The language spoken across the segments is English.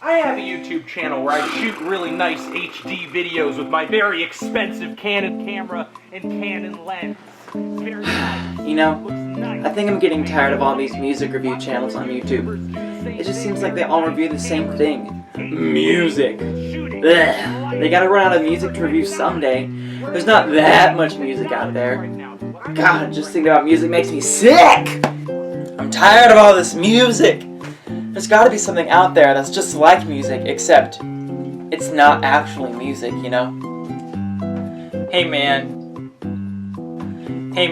I have a YouTube channel where I shoot really nice HD videos with my very expensive Canon camera and Canon lens. It's very nice. You know, I think I'm getting tired of all these music review channels on YouTube. It just seems like they all review the same thing. Music. Ugh. They gotta run out of music to review someday. There's not that much music out there. God, just thinking about music makes me sick! I'm tired of all this music! There's gotta be something out there that's just like music, except it's not actually music, you know? Hey man. Hey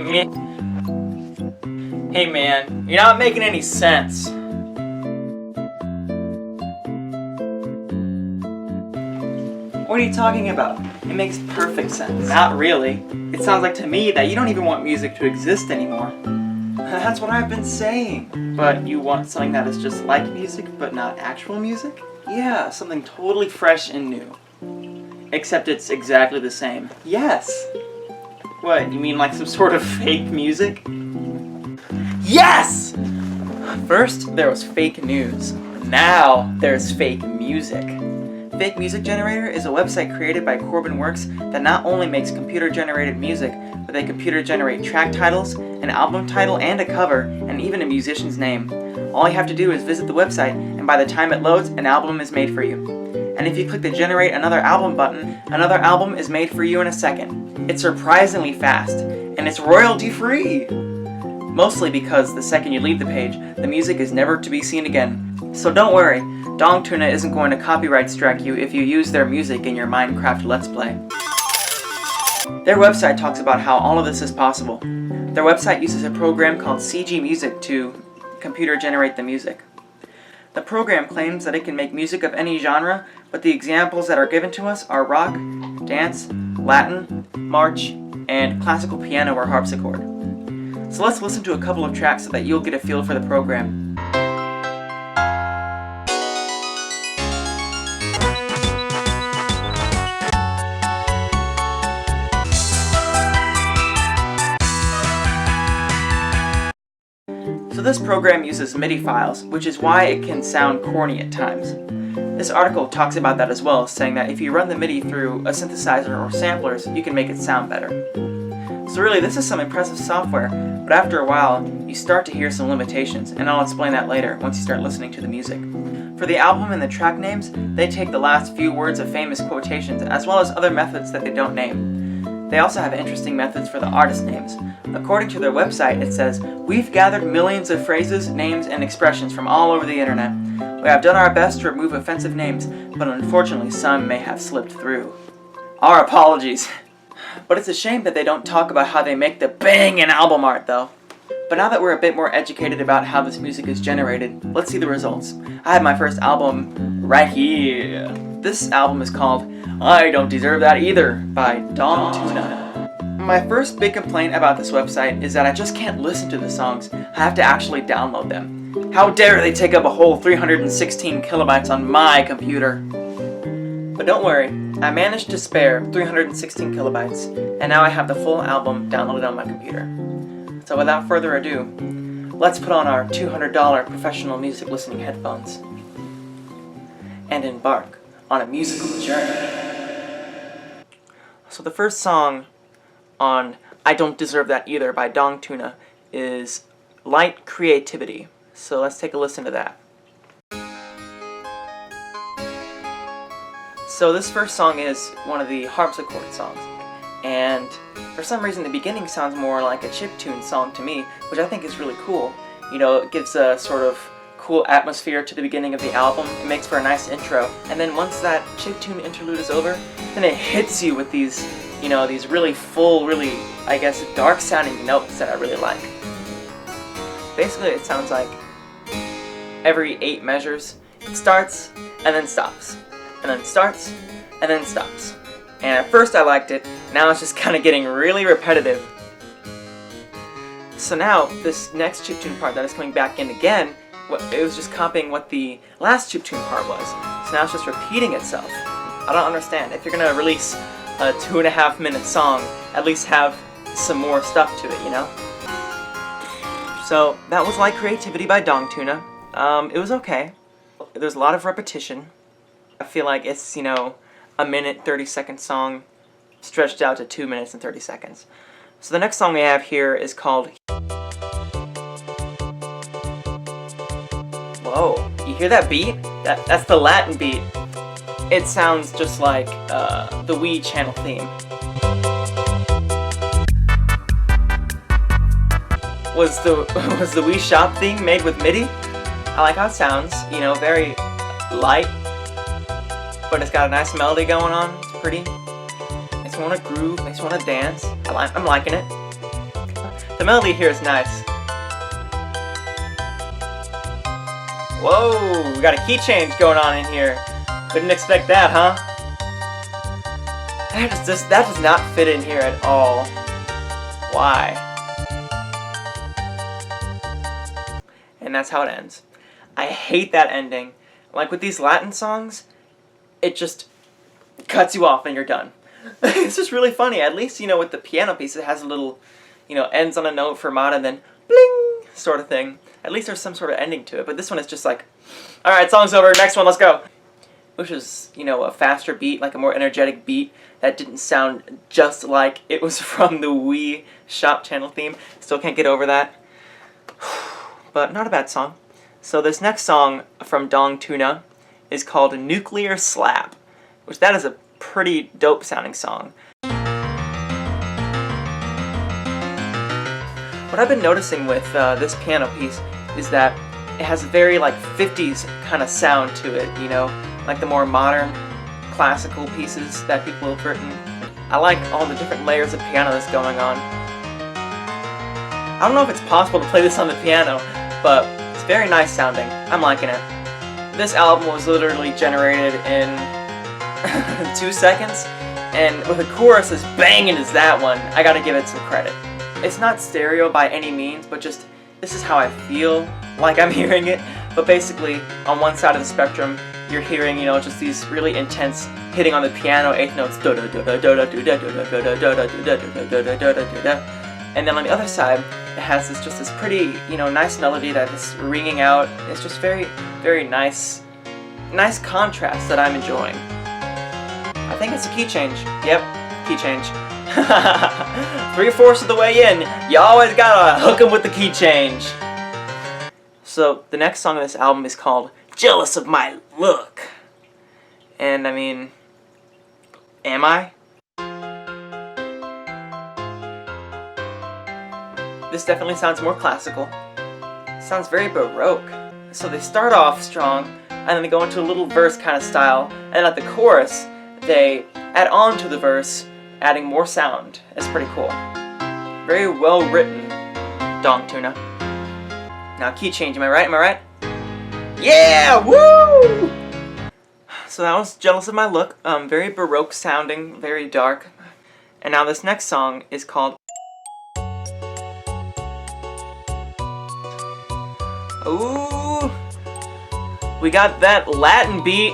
man, you're not making any sense. What are you talking about? It makes perfect sense. Not really. It sounds like to me that you don't even want music to exist anymore. That's what I've been saying. But you want something that is just like music, but not actual music? Yeah, something totally fresh and new. Except it's exactly the same. Yes! What, you mean like some sort of fake music? Yes! First, there was fake news. Now, there's fake music. Fake Music Generator is a website created by Corbin Works that not only makes computer-generated music, but they computer-generate track titles, an album title and a cover, and even a musician's name. All you have to do is visit the website, and by the time it loads, an album is made for you. And if you click the Generate Another Album button, another album is made for you in a second. It's surprisingly fast, and it's royalty-free! Mostly because the second you leave the page, the music is never to be seen again. So don't worry, Dong Tuna isn't going to copyright strike you if you use their music in your Minecraft Let's Play. Their website talks about how all of this is possible. Their website uses a program called CG Music to computer generate the music. The program claims that it can make music of any genre, but the examples that are given to us are rock, dance, Latin, march, and classical piano or harpsichord. So let's listen to a couple of tracks so that you'll get a feel for the program. So this program uses MIDI files, which is why it can sound corny at times. This article talks about that as well, saying that if you run the MIDI through a synthesizer or samplers, you can make it sound better. So really, this is some impressive software, but after a while, you start to hear some limitations, and I'll explain that later once you start listening to the music. For the album and the track names, they take the last few words of famous quotations, as well as other methods that they don't name. They also have interesting methods for the artist names. According to their website, it says, "We've gathered millions of phrases, names, and expressions from all over the internet. We have done our best to remove offensive names, but unfortunately some may have slipped through. Our apologies." But it's a shame that they don't talk about how they make the bangin' album art, though. But now that we're a bit more educated about how this music is generated, let's see the results. I have my first album right here. This album is called I Don't Deserve That Either by Dong Tuna. My first big complaint about this website is that I just can't listen to the songs. I have to actually download them. How dare they take up a whole 316 kilobytes on my computer? But don't worry, I managed to spare 316 kilobytes, and now I have the full album downloaded on my computer. So without further ado, let's put on our $200 professional music listening headphones and embark on a musical journey. So the first song on I Don't Deserve That Either by Dong Tuna is Light Creativity. So let's take a listen to that. So this first song is one of the harpsichord songs, and for some reason the beginning sounds more like a chiptune song to me, which I think is really cool. You know, it gives a sort of cool atmosphere to the beginning of the album. It makes for a nice intro, and then once that chiptune interlude is over, then it hits you with these, you know, these really full, really, I guess, dark sounding notes that I really like. Basically it sounds like every 8 measures, it starts and then stops, and then starts and then stops. And at first I liked it, now it's just kind of getting really repetitive. So now, this next chiptune part that is coming back in again, it was just copying what the last chiptune part was. So now it's just repeating itself. I don't understand. If you're going to release a 2.5 minute song, at least have some more stuff to it, you know? So, that was Light Creativity by Dong Tuna. It was okay. there's a lot of repetition. I feel like it's, you know, a minute 30-second song stretched out to 2 minutes and 30 seconds. So the next song we have here is called... Whoa, you hear that beat? That's the Latin beat. It sounds just like the Wii channel theme. Was the Wii Shop theme made with MIDI? I like how it sounds, you know, very light, but it's got a nice melody going on. It's pretty. Makes me want to groove, makes me want to dance. I'm liking it. The melody here is nice. Whoa, we got a key change going on in here. Couldn't expect that, huh? That does not fit in here at all. Why? And that's how it ends. I hate that ending. Like with these Latin songs, it just cuts you off and you're done. It's just really funny. At least, you know, with the piano piece, it has a little, you know, ends on a note fermata and then bling sort of thing. At least there's some sort of ending to it. But this one is just like, all right, song's over. Next one, let's go. Which is, you know, a faster beat, like a more energetic beat that didn't sound just like it was from the Wii Shop channel theme. Still can't get over that. But not a bad song. So this next song from Dong Tuna is called Nuclear Slap, which that is a pretty dope sounding song. What I've been noticing with this piano piece is that it has a very like 50s kind of sound to it, you know, like the more modern classical pieces that people have written. I like all the different layers of piano that's going on. I don't know if it's possible to play this on the piano, but it's very nice sounding. I'm liking it. This album was literally generated in 2 seconds, and with a chorus as banging as that one, I gotta give it some credit. It's not stereo by any means, but just this is how I feel like I'm hearing it. But basically, on one side of the spectrum, you're hearing, you know, just these really intense hitting on the piano, eighth notes, and then on the other side, it has this pretty, you know, nice melody that is ringing out. It's just very, very nice contrast that I'm enjoying. I think it's a key change. Yep, key change. 3/4 of the way in, you always gotta hook 'em with the key change. So the next song on this album is called Jealous of My Look. And I mean, am I? This definitely sounds more classical. It sounds very Baroque. So they start off strong, and then they go into a little verse kind of style, and at the chorus, they add on to the verse, adding more sound. It's pretty cool. Very well written, Dong Tuna. Now key change, am I right? Am I right? Yeah! Woo! So that was Jealous of My Look. Very Baroque sounding, very dark. And now this next song is called... Ooh! We got that Latin beat.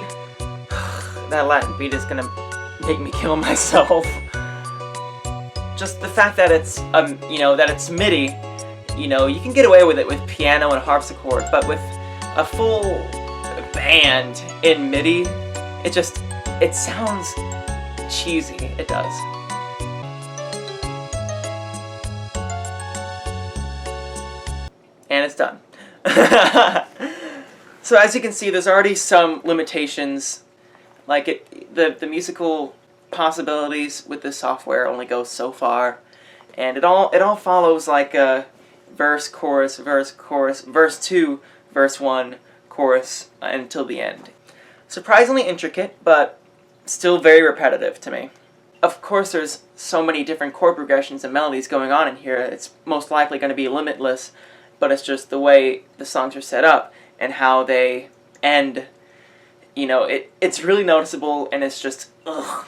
That Latin beat is gonna make me kill myself. Just the fact that it's, you know, that it's MIDI, you know, you can get away with it with piano and harpsichord, but with a full band in MIDI, it sounds cheesy. It does. And it's done. So as you can see, there's already some limitations. Like the musical possibilities with this software only go so far, and it all follows like a verse, chorus, verse 2, verse 1, chorus, until the end. Surprisingly intricate, but still very repetitive to me. Of course, there's so many different chord progressions and melodies going on in here, it's most likely going to be limitless, but it's just the way the songs are set up and how they end. You know, it's really noticeable, and it's just, ugh.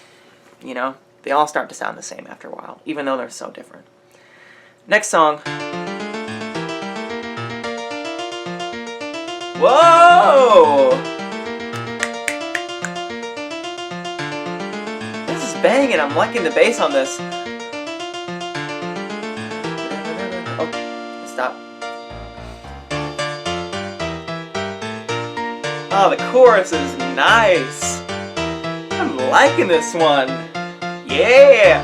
You know, they all start to sound the same after a while, even though they're so different. Next song. Whoa! This is banging. I'm liking the bass on this. Oh, stop. Oh, the chorus is nice. I'm liking this one. Yeah.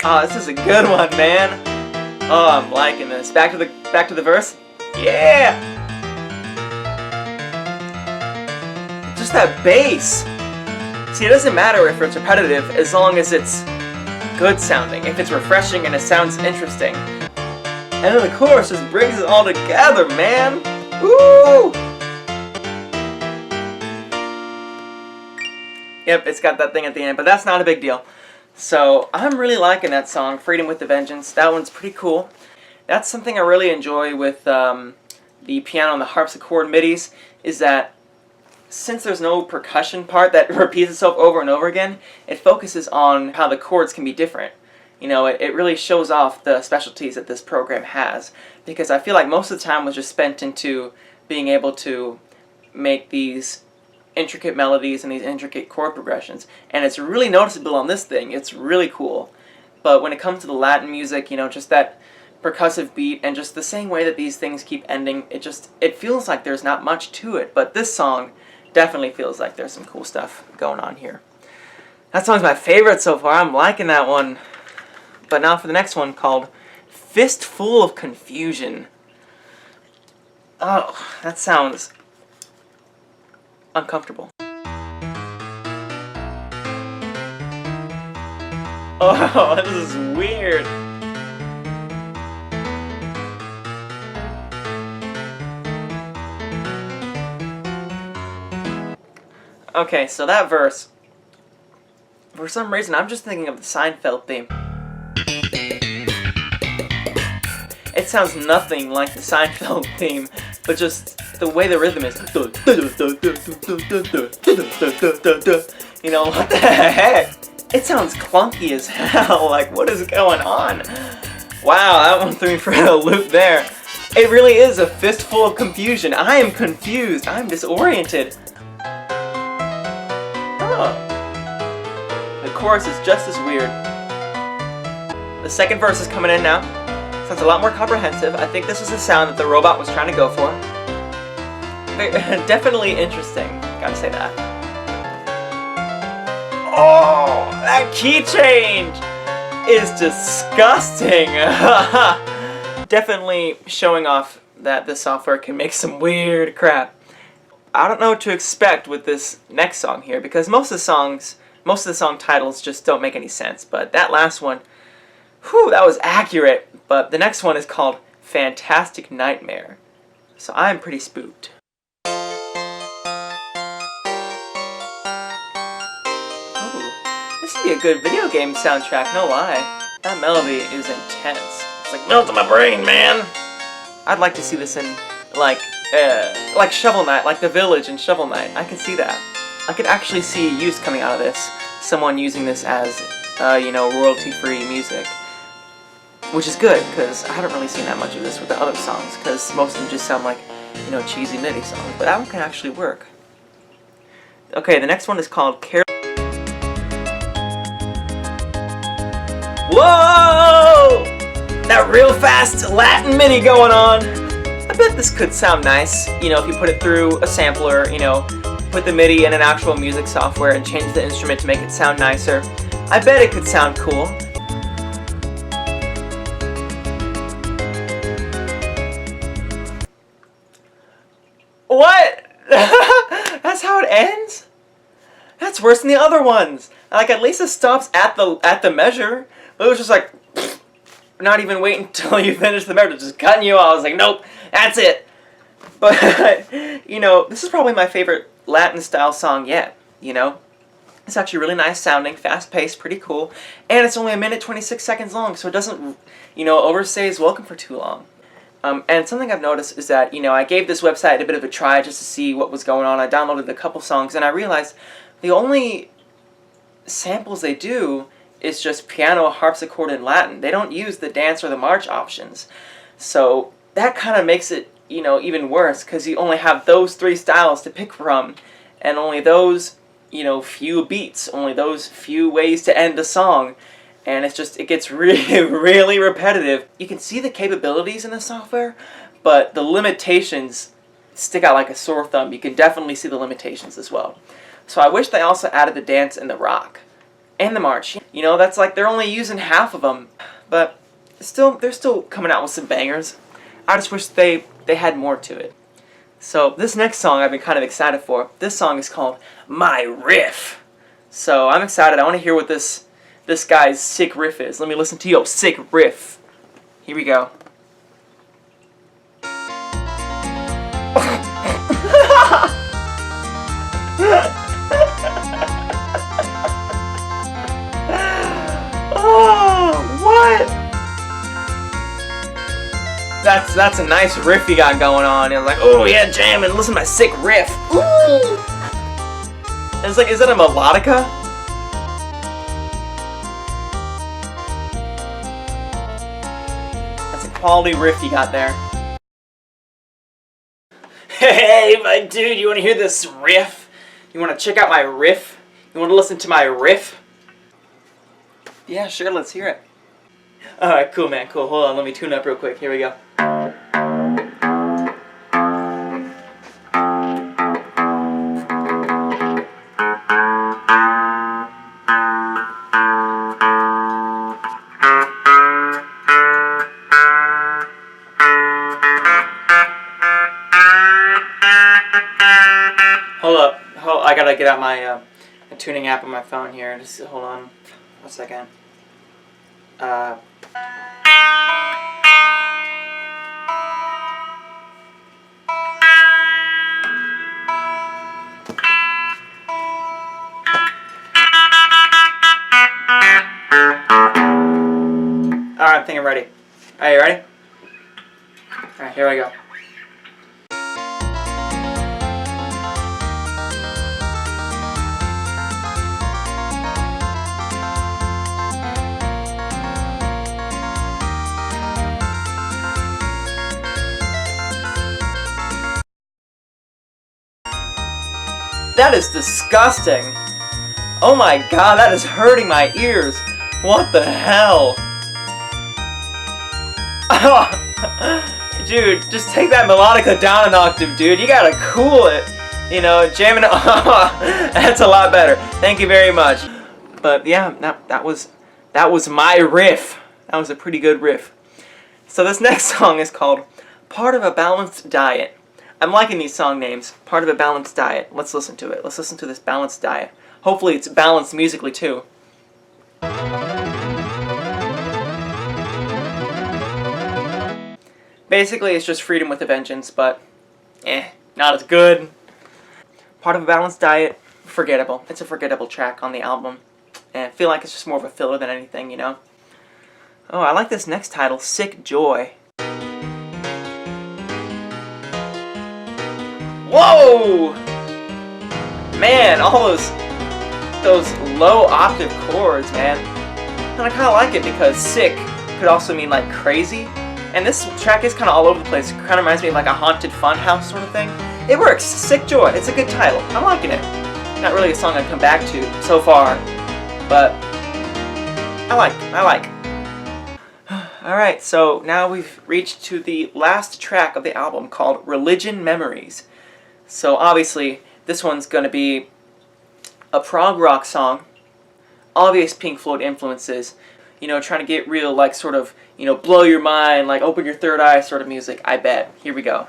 Oh, this is a good one, man. Oh, I'm liking this. Back to the verse. Yeah. Just that bass. See, it doesn't matter if it's repetitive as long as it's good sounding. If it's refreshing and it sounds interesting. And then the chorus just brings it all together, man. Woo! Yep, it's got that thing at the end, but that's not a big deal. So, I'm really liking that song, Freedom with a Vengeance. That one's pretty cool. That's something I really enjoy with the piano and the harpsichord midis, is that since there's no percussion part that repeats itself over and over again, it focuses on how the chords can be different. You know, it really shows off the specialties that this program has, because I feel like most of the time was just spent into being able to make these intricate melodies and these intricate chord progressions, and it's really noticeable on this thing. It's really cool. But when it comes to the Latin music, you know, just that percussive beat and just the same way that these things keep ending, it feels like there's not much to it. But this song definitely feels like there's some cool stuff going on here. That song's my favorite so far. I'm liking that one. But now for the next one, called Fistful of Confusion. Oh, that sounds uncomfortable. Oh, this is weird. Okay, so that verse, for some reason, I'm just thinking of the Seinfeld theme. It sounds nothing like the Seinfeld theme, but just the way the rhythm is. You know, what the heck? It sounds clunky as hell. Like, what is going on? Wow, that one threw me for a loop there. It really is a fistful of confusion. I am confused. I'm disoriented. Oh. The chorus is just as weird. The second verse is coming in now. Sounds a lot more comprehensive. I think this is the sound that the robot was trying to go for. Definitely interesting. Gotta say that. Oh, that key change is disgusting. Definitely showing off that this software can make some weird crap. I don't know what to expect with this next song here, because most of the song titles just don't make any sense. But that last one, whew, that was accurate. But the next one is called Fantastic Nightmare. So I'm pretty spooked. Oh, this would be a good video game soundtrack, no lie. That melody is intense. It's like melting my brain, man. I'd like to see this in like Shovel Knight, like The Village in Shovel Knight. I could see that. I could actually see use coming out of this. Someone using this as, royalty-free music. Which is good, because I haven't really seen that much of this with the other songs, because most of them just sound like, cheesy MIDI songs. But that one can actually work. Okay, the next one is called Whoa! That real fast Latin MIDI going on! I bet this could sound nice, if you put it through a sampler, put the MIDI in an actual music software and change the instrument to make it sound nicer. I bet it could sound cool. What? That's how it ends? That's worse than the other ones. Like, at least it stops at the measure. But it was just like, not even waiting until you finish the measure, just cutting you off. I was like, nope, that's it. But, this is probably my favorite Latin-style song yet, It's actually really nice sounding, fast-paced, pretty cool. And it's only 1 minute 26 seconds long, so it doesn't, overstay its welcome for too long. And something I've noticed is that, I gave this website a bit of a try just to see what was going on. I downloaded a couple songs, and I realized the only samples they do is just piano, harpsichord, and Latin. They don't use the dance or the march options. So that kind of makes it, even worse, because you only have those 3 styles to pick from, and only those, few beats, only those few ways to end a song. And it gets really, really repetitive. You can see the capabilities in the software, but the limitations stick out like a sore thumb. You can definitely see the limitations as well. So I wish they also added the dance and the rock and the march. You know, that's like they're only using half of them, but they're still coming out with some bangers. I just wish they had more to it. So this next song I've been kind of excited for. This song is called My Riff. So I'm excited. I want to hear what this guy's sick riff is. Let me listen to your sick riff. Here we go. Oh, what? That's a nice riff you got going on. It's like, oh yeah, jamming. Listen to my sick riff. Ooh. It's like, is it a melodica? That's a quality riff you got there. Hey, my dude, you want to hear this riff? You want to check out my riff? You want to listen to my riff? Yeah, sure, let's hear it. Alright, cool, man, cool. Hold on, let me tune up real quick. Here we go. Hold up. I gotta get out my tuning app on my phone here. Just hold on 1 second. Alright, I think I'm ready. Are you ready? Alright, here I go. That is disgusting. Oh my god, that is hurting my ears. What the hell? Dude, just take that melodica down an octave, dude. You gotta cool it. You know, jamming it. That's a lot better. Thank you very much. But yeah, that was my riff. That was a pretty good riff. So this next song is called Part of a Balanced Diet. I'm liking these song names. Part of a Balanced Diet. Let's listen to it. Let's listen to this balanced diet. Hopefully it's balanced musically too. Basically it's just Freedom with a Vengeance, but not as good. Part of a Balanced Diet, forgettable. It's a forgettable track on the album. And I feel like it's just more of a filler than anything, you know? Oh, I like this next title, Sick Joy. Whoa! Man, all those low octave chords, man. And I kind of like it because sick could also mean like crazy. And this track is kind of all over the place. It kind of reminds me of like a haunted funhouse sort of thing. It works. Sick Joy. It's a good title. I'm liking it. Not really a song I'd come back to so far, but I like. Alright, so now we've reached to the last track of the album called Religion Memories. So obviously, this one's going to be a prog rock song, obvious Pink Floyd influences, you know, trying to get real, like, sort of, you know, blow your mind, like, open your third eye sort of music, I bet. Here we go.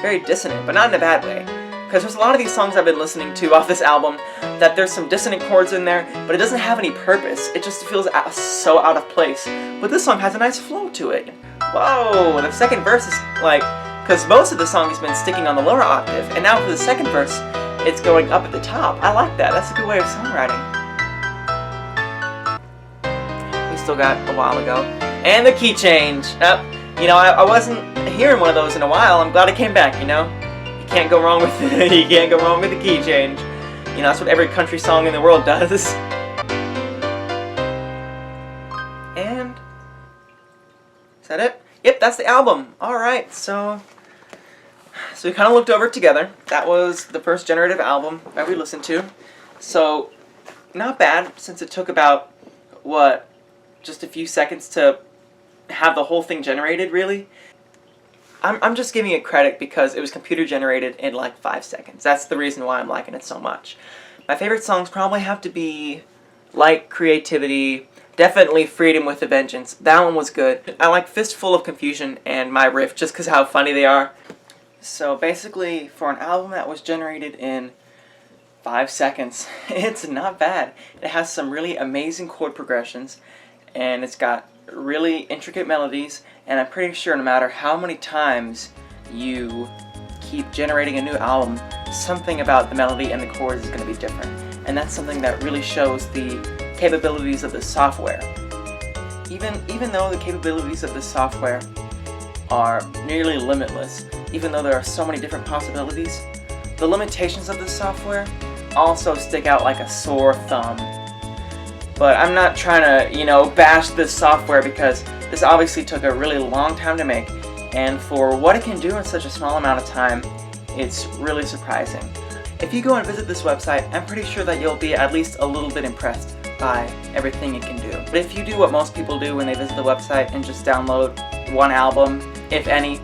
Very dissonant, but not in a bad way. Because there's a lot of these songs I've been listening to off this album that there's some dissonant chords in there, but it doesn't have any purpose. It just feels so out of place. But this song has a nice flow to it. Whoa, the second verse is like, because most of the song has been sticking on the lower octave, and now for the second verse, it's going up at the top. I like that. That's a good way of songwriting. We still got a while ago. And the key change. You know, I wasn't hearing one of those in a while. I'm glad it came back, you know? You can't go wrong with it. You can't go wrong with the key change. You know, that's what every country song in the world does. And is that it? Yep, that's the album. Alright, so we kind of looked over it together. That was the first Generative album that we listened to. So, not bad, since it took about, what, just a few seconds to have the whole thing generated, really. I'm just giving it credit because it was computer generated in like 5 seconds. That's the reason why I'm liking it so much. My favorite songs probably have to be Light, Creativity, definitely Freedom with a Vengeance. That one was good. I like Fistful of Confusion and My Riff just because how funny they are. So basically, for an album that was generated in 5 seconds, it's not bad. It has some really amazing chord progressions, and it's got really intricate melodies, and I'm pretty sure no matter how many times you keep generating a new album, something about the melody and the chords is going to be different. And that's something that really shows the capabilities of the software. Even though the capabilities of the software are nearly limitless, even though there are so many different possibilities, the limitations of the software also stick out like a sore thumb. But I'm not trying to, bash this software because this obviously took a really long time to make, and for what it can do in such a small amount of time, it's really surprising. If you go and visit this website, I'm pretty sure that you'll be at least a little bit impressed by everything it can do. But if you do what most people do when they visit the website and just download one album, if any,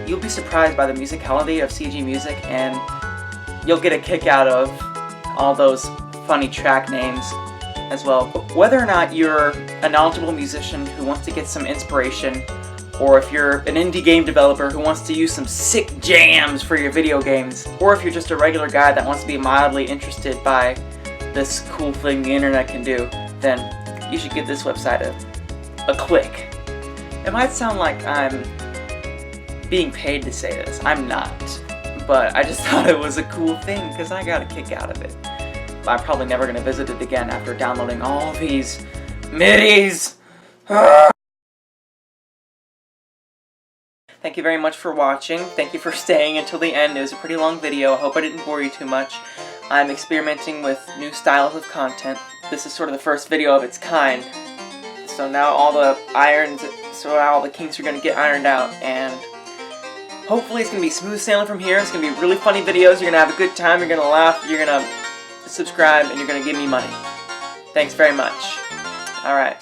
you'll be surprised by the musicality of CG Music, and you'll get a kick out of all those funny track names as well. Whether or not you're a knowledgeable musician who wants to get some inspiration, or if you're an indie game developer who wants to use some sick jams for your video games, or if you're just a regular guy that wants to be mildly interested by this cool thing the internet can do, then you should give this website a click. It might sound like I'm being paid to say this. I'm not. But I just thought it was a cool thing because I got a kick out of it. But I'm probably never going to visit it again after downloading all these MIDIs. Thank you very much for watching. Thank you for staying until the end. It was a pretty long video. I hope I didn't bore you too much. I'm experimenting with new styles of content. This is sort of the first video of its kind. So now all the kinks are going to get ironed out, and hopefully it's going to be smooth sailing from here. It's going to be really funny videos. You're going to have a good time. You're going to laugh. You're going to subscribe, and you're going to give me money. Thanks very much. Alright.